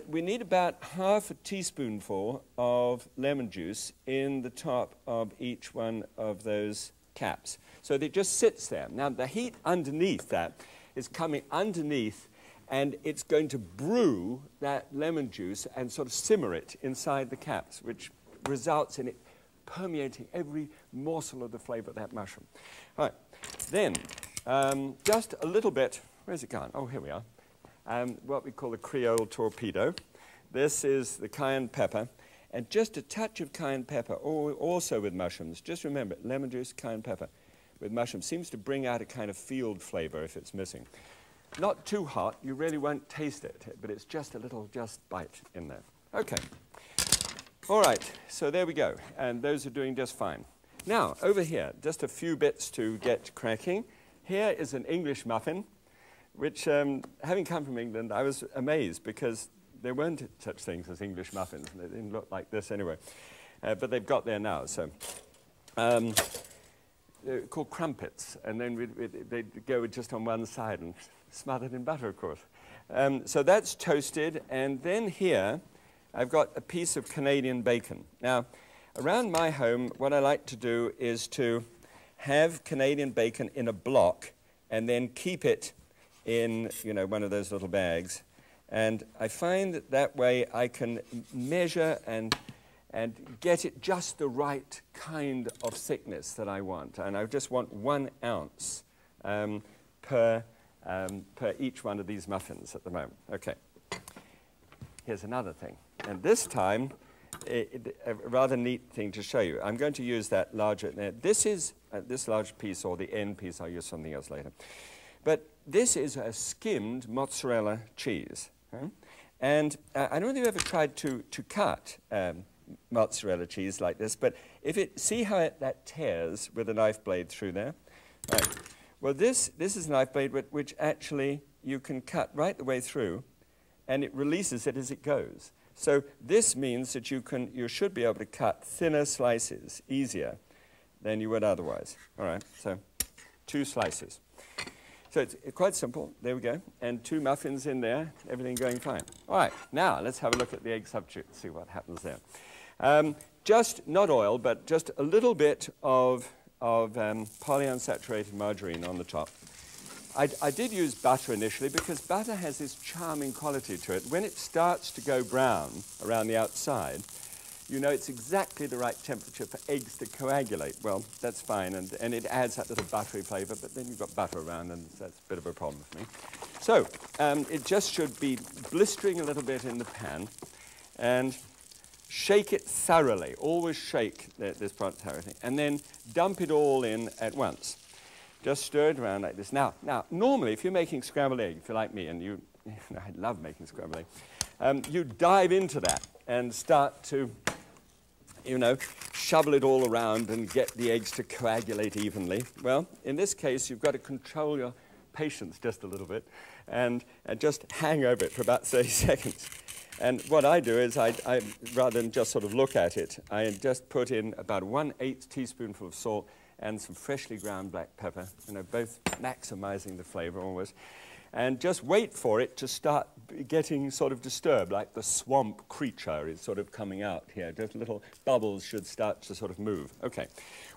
we need about half a teaspoonful of lemon juice in the top of each one of those caps. So that it just sits there. Now the heat underneath that is coming underneath, and it's going to brew that lemon juice and sort of simmer it inside the caps, which results in it permeating every morsel of the flavor of that mushroom. All right, then just a little bit, where's it gone? Oh, here we are. What we call the Creole torpedo. This is the cayenne pepper, and just a touch of cayenne pepper, also with mushrooms. Just remember, lemon juice, cayenne pepper with mushrooms seems to bring out a kind of field flavor if it's missing. Not too hot, you really won't taste it, but it's just a little bite in there. Okay. All right, so there we go, and those are doing just fine. Now, over here, just a few bits to get cracking. Here is an English muffin, which, having come from England, I was amazed because there weren't such things as English muffins. They didn't look like this anyway. But they've got there now. So they're called crumpets. And then they'd go just on one side and smothered in butter, of course. So that's toasted. And then here, I've got a piece of Canadian bacon. Now, around my home, what I like to do is to have Canadian bacon in a block and then keep it in, you know, one of those little bags. And I find that that way I can measure and get it just the right kind of thickness that I want. And I just want 1 ounce per each one of these muffins at the moment. Okay. Here's another thing. And this time, a rather neat thing to show you. I'm going to use that larger. This is this large piece, or the end piece. I'll use something else later. But this is a skimmed mozzarella cheese. Okay? And I don't know if you've ever tried to cut mozzarella cheese like this, but see how that tears with a knife blade through there? Right. Well, this is a knife blade which actually you can cut right the way through, and it releases it as it goes. So this means that you should be able to cut thinner slices easier than you would otherwise. All right, so 2 slices. So it's quite simple. There we go. And 2 muffins in there, everything going fine. All right, now let's have a look at the egg substitute, see what happens there. Just not oil, but just a little bit of polyunsaturated margarine on the top. I did use butter initially because butter has this charming quality to it. When it starts to go brown around the outside, you know it's exactly the right temperature for eggs to coagulate. Well, that's fine, and it adds that little buttery flavor, but then you've got butter around, and that's a bit of a problem for me. So it just should be blistering a little bit in the pan, and shake it thoroughly. Always shake this part thoroughly, and then dump it all in at once. Just stir it around like this. Now, normally, if you're making scrambled egg, if you're like me, and I love making scrambled egg, you dive into that and start to, you know, shovel it all around and get the eggs to coagulate evenly. Well, in this case, you've got to control your patience just a little bit and just hang over it for about 30 seconds. And what I do is, I rather than just sort of look at it, I just put in about 1/8 teaspoonful of salt and some freshly ground black pepper, you know, both maximizing the flavor always. And just wait for it to start getting sort of disturbed, like the swamp creature is sort of coming out here. Just little bubbles should start to sort of move. Okay.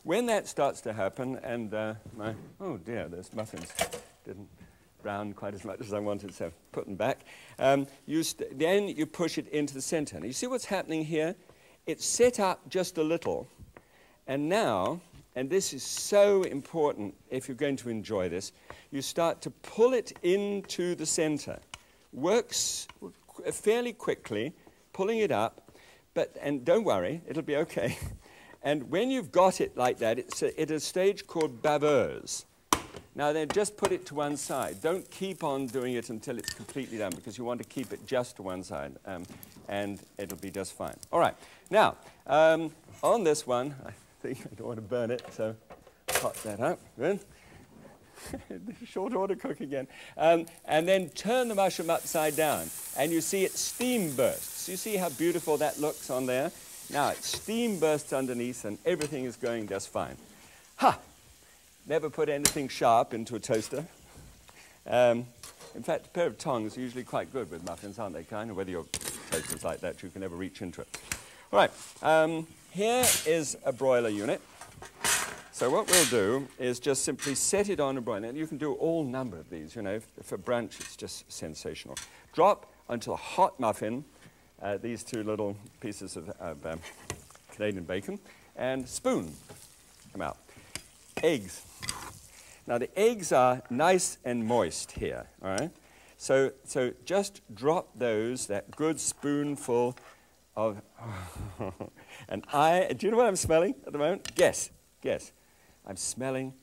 When that starts to happen, and oh dear, those muffins didn't brown quite as much as I wanted, so put them back. Then you push it into the center. Now, you see what's happening here? It's set up just a little, and now, and this is so important if you're going to enjoy this, you start to pull it into the center. Works fairly quickly, pulling it up, and don't worry, it'll be okay. And when you've got it like that, it's at a stage called baveuse. Now then, just put it to one side. Don't keep on doing it until it's completely done, because you want to keep it just to one side, and it'll be just fine. All right. Now, on this one, I think I don't want to burn it, so pop that up. Good. Short order cook again. And then turn the mushroom upside down, and you see it steam bursts. You see how beautiful that looks on there? Now, it steam bursts underneath, and everything is going just fine. Ha! Never put anything sharp into a toaster. In fact, a pair of tongs are usually quite good with muffins, aren't they? Kind of, whether your toaster's like that, you can never reach into it. All right, here is a broiler unit. So what we'll do is just simply set it on a broiler. And you can do all number of these, you know. For brunch, it's just sensational. Drop onto a hot muffin these 2 little pieces of Canadian bacon, and spoon them out. Eggs. Now, the eggs are nice and moist here, all right? So just drop those, that good spoonful of... And do you know what I'm smelling at the moment? Guess. I'm smelling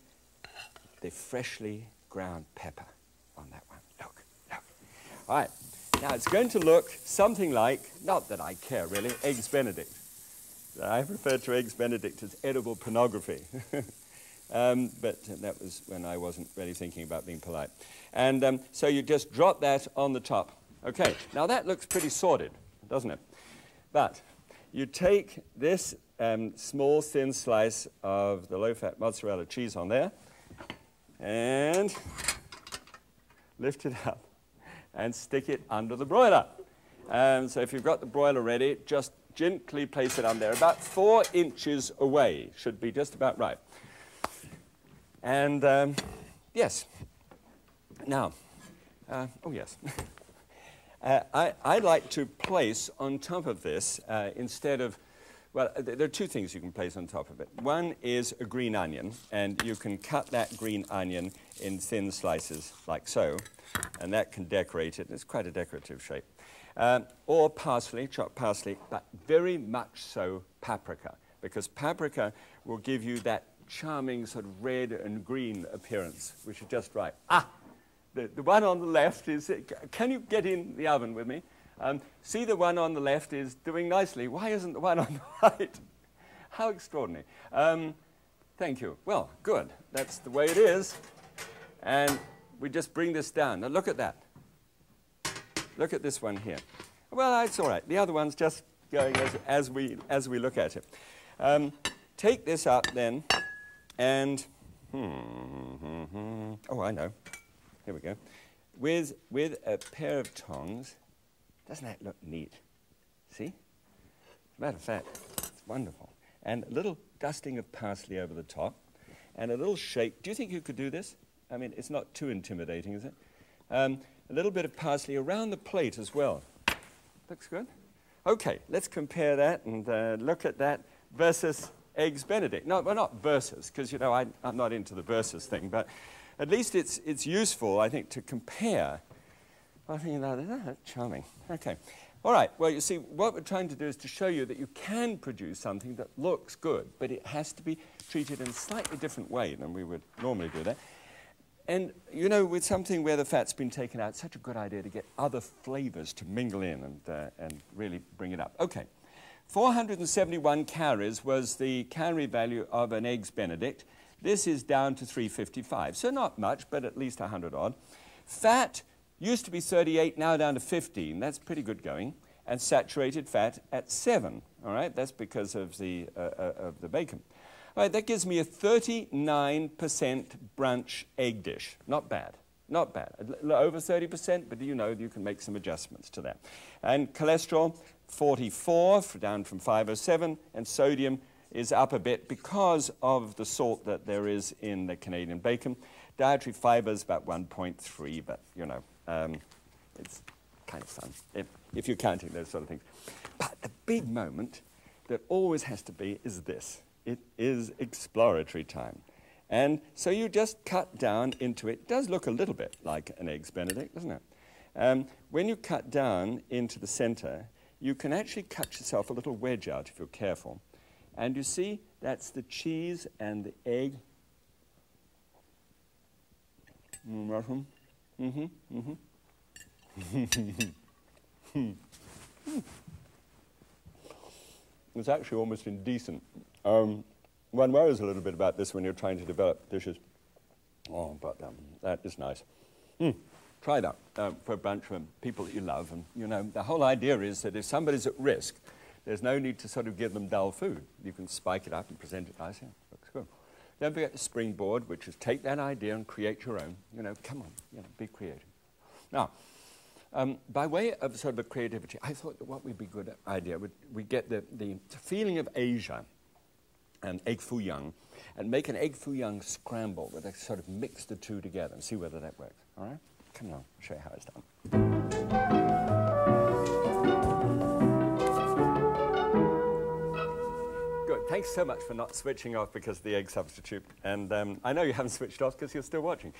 the freshly ground pepper on that one. Look. All right. Now, it's going to look something like, not that I care really, Eggs Benedict. I refer to Eggs Benedict as edible pornography. But that was when I wasn't really thinking about being polite. And so you just drop that on the top Okay, now that looks pretty sordid, doesn't it? But you take this small, thin slice of the low-fat mozzarella cheese on there and lift it up and stick it under the broiler. So if you've got the broiler ready, just gently place it on there. About 4 inches away should be just about right. And yes. Now, oh yes. I like to place on top of this, instead of, well, there are 2 things you can place on top of it. One is a green onion, and you can cut that green onion in thin slices like so, and that can decorate it. It's quite a decorative shape. Or parsley, chopped parsley, but very much so paprika, because paprika will give you that charming sort of red and green appearance, which is just right. Ah! The one on the left is, can you get in the oven with me? See, the one on the left is doing nicely. Why isn't the one on the right? How extraordinary. Thank you. Well, good. That's the way it is. And we just bring this down. Now look at that. Look at this one here. Well, it's all right. The other one's just going as we look at it. Take this up then, and oh, I know. Here we go. With a pair of tongs. Doesn't that look neat? See? As a matter of fact, it's wonderful. And a little dusting of parsley over the top, and a little shake. Do you think you could do this? I mean, it's not too intimidating, is it? A little bit of parsley around the plate as well. Looks good. Okay, let's compare that and look at that versus Eggs Benedict. No, well, not versus, because, you know, I'm not into the versus thing, but at least it's useful, I think, to compare. I think that's charming. Okay. All right. Well, you see, what we're trying to do is to show you that you can produce something that looks good, but it has to be treated in a slightly different way than we would normally do that. And, you know, with something where the fat's been taken out, it's such a good idea to get other flavors to mingle in and really bring it up. Okay. 471 calories was the calorie value of an Eggs Benedict. This is down to 355, so not much, but at least 100 odd. Fat used to be 38, now down to 15. That's pretty good going. And saturated fat at 7. All right, that's because of the bacon. All right, that gives me a 39% brunch egg dish. Not bad. Not bad. Over 30%, but you know you can make some adjustments to that. And cholesterol, 44, down from 507, and sodium is up a bit because of the salt that there is in the Canadian bacon. Dietary fiber is about 1.3, but, you know, it's kind of fun if you're counting those sort of things. But the big moment that always has to be is this. It is exploratory time. And so you just cut down into it. It does look a little bit like an Eggs Benedict, doesn't it? When you cut down into the center, you can actually cut yourself a little wedge out if you're careful. And you see, that's the cheese and the egg. It's actually almost indecent. One worries a little bit about this when you're trying to develop dishes. Oh, but that is nice. Try that for a bunch of people that you love. And, you know, the whole idea is that if somebody's at risk, there's no need to sort of give them dull food. You can spike it up and present it nicely. Looks good. Don't forget the springboard, which is take that idea and create your own. You know, come on, you know, be creative. Now, by way of sort of a creativity, I thought that what would be a good idea would we get the feeling of Asia and egg foo young, and make an egg foo young scramble where they sort of mix the two together and see whether that works. All right? Come along, I'll show you how it's done. Good. Thanks so much for not switching off because of the egg substitute. And I know you haven't switched off because you're still watching.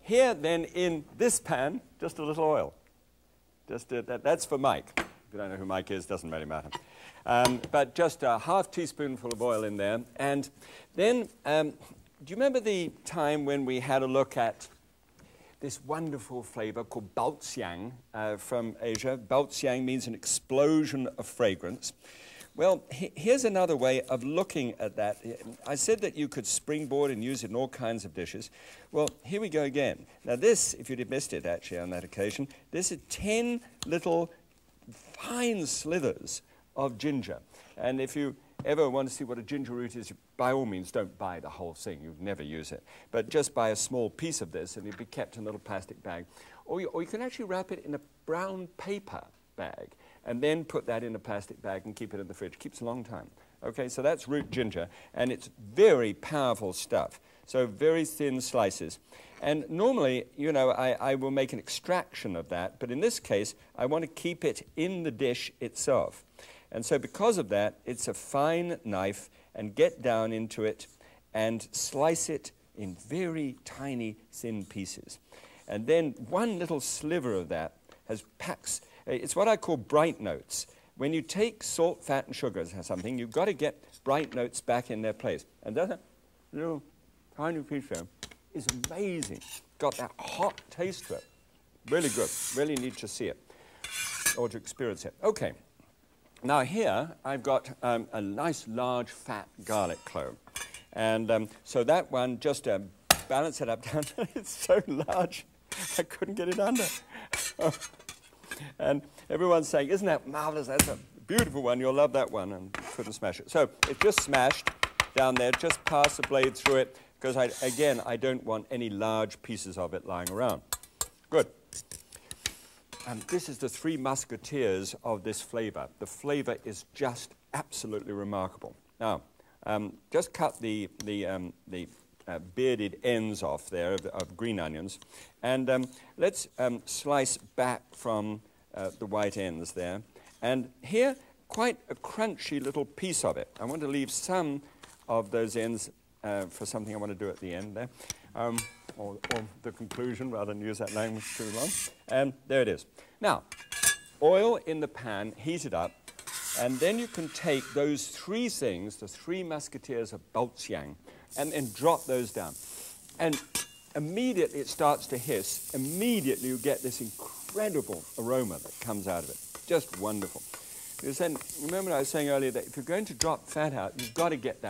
Here, then, in this pan, just a little oil. Just that's for Mike. If you don't know who Mike is, doesn't really matter. But just a half teaspoonful of oil in there. And then, do you remember the time when we had a look at this wonderful flavor called baoziang from Asia? Baoziang means an explosion of fragrance. Well, here's another way of looking at that. I said that you could springboard and use it in all kinds of dishes. Well, here we go again. Now this, if you'd missed it actually on that occasion, this is 10 little fine slithers of ginger. And if you ever want to see what a ginger root is, by all means don't buy the whole thing. You'd never use it. But just buy a small piece of this and it'll be kept in a little plastic bag. Or you can actually wrap it in a brown paper bag and then put that in a plastic bag and keep it in the fridge. Keeps a long time. Okay, so that's root ginger, and it's very powerful stuff. So very thin slices. And normally, you know, I will make an extraction of that, but in this case, I want to keep it in the dish itself. And so because of that, it's a fine knife, and get down into it and slice it in very tiny, thin pieces. And then one little sliver of that has packs. It's what I call bright notes. When you take salt, fat, and sugars or something, you've got to get bright notes back in their place. And that little tiny piece there is amazing. Got that hot taste to it. Really good. Really need to see it or to experience it. Okay. Now here I've got a nice large fat garlic clove. And so that one, just balance it up down. It's so large I couldn't get it under. And everyone's saying, isn't that marvelous? That's a beautiful one. You'll love that one. And couldn't smash it. So it's just smashed down there. Just pass the blade through it. Because, again, I don't want any large pieces of it lying around. Good. And this is the Three Musketeers of this flavor. The flavor is just absolutely remarkable. Now, just cut the bearded ends off there of green onions. And let's slice back from the white ends there. And here, quite a crunchy little piece of it. I want to leave some of those ends for something I want to do at the end there. Or the conclusion, rather than use that language too long. And there it is. Now, oil in the pan, heat it up, and then you can take those three things, the Three Musketeers of Baoziang, and then drop those down. And immediately it starts to hiss. Immediately you get this incredible aroma that comes out of it. Just wonderful. Because then, remember I was saying earlier that if you're going to drop fat out, you've got to get that